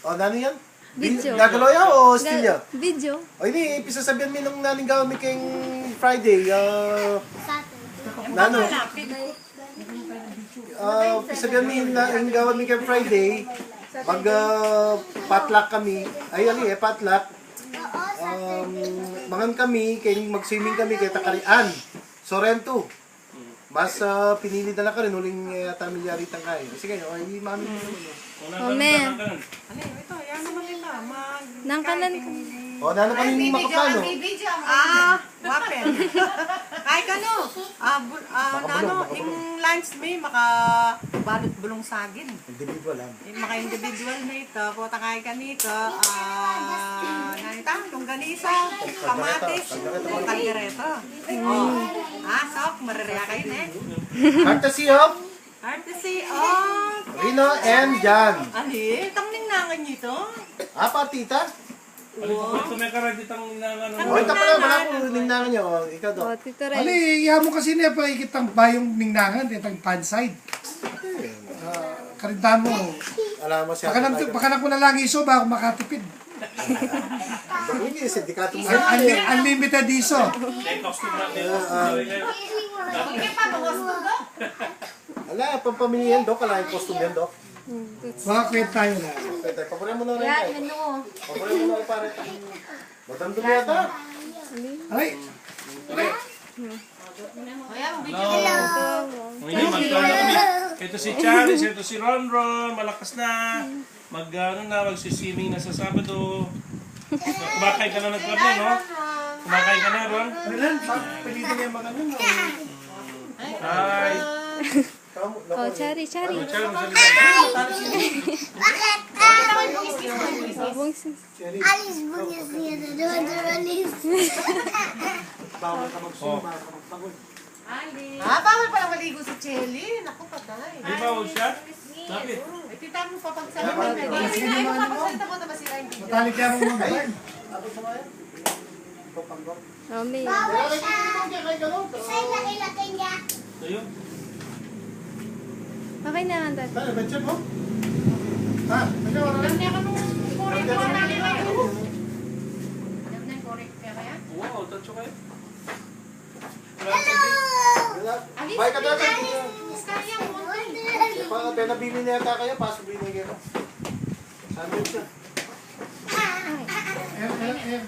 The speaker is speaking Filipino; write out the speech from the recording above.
O, nano yan? Video. Gagalaw yan o still yan? Video. O, ini, pisasabihan mo nung naning gawin mi kayong Friday. Nano? Pisasabihan mi yung gawin mi kayong Friday. Potluck kami. Ay, potluck. Mangan kami, kay mag-swimming kami kay Takarian. Sorrento. Mas pinili na lang ka rin, huling yata milyaritang kain. Sige, ay mami mo naman. Ome. Ano ito? Yan naman nila. Nang kanan. O, nano kami makapano? Wapen. Kahit ano. Nano, yung lunch may makabalot bulong sagin. Individual lang. Yung maka-individual na ito, puta kaya ka nito, longganisa, kamatis, kaldereta. Sok, marireya kayo na eh. Courtesy of Courtesy of... Rino and Jan. Ali, tangning nangan nyo ito. Tita? Ito may karaditang ninangan. O, ito pala, wala ko ninangan niyo. O, ikaw do. O, Tito Ray. Ali, iya mo kasi niya pa ikitang bayong ningnangan, itang panside. Karintahan mo. Alam mo siya. Baka na ko na lang iso, baka makatipid. Hindi, sindikato mo. Unlimited iso. May costume natin. Ala, pampamili yan, Dok. Ala, yung costume yan, Dok. Baka kwet tayo na. Pwede, papunin mo na rin Yan, kayo. menu ko. Papunin mo na rin pare. Matandong yata. Ay, Ngayon, magkano kami. Ito si Charis, ito si Ronron. Malakas na. Magsiswimming na sa Sabado. Kumakain ka na ng club na, no? Kumakain ka na, Ron? Ilan? Pilitin niya mga ano. Hi. Oh, Chari. Charis, masalita. Bungsis. Alis bugis niya na doon alis. Bawal ka mag-zoom, bawal ka magpagod. Bawal pala maligo sa Chelly. Naku, patay. Di ba siya? Bakit? Ay, tita mo papagsalita na. Ay, papagsalita mo na ba sila yung video? matalik ka mong mag-burn. Abot mo nga yan. Papanggok. Ome. Bawal siya. Kaya gano'n. Sa laki-laki niya. Ito yun. Okay na, Dad. Tayo, betchan mo? Ha? Ano, wala na? Kanya ka nung korek mo na nila yun. Alam na yung korek kaya kaya? Wow, tacho kayo. Wala. Bye ka dati. Miss Kaya mo. Pinabili na yata kayo, pasok binigay ko. Sandwich na. Eh,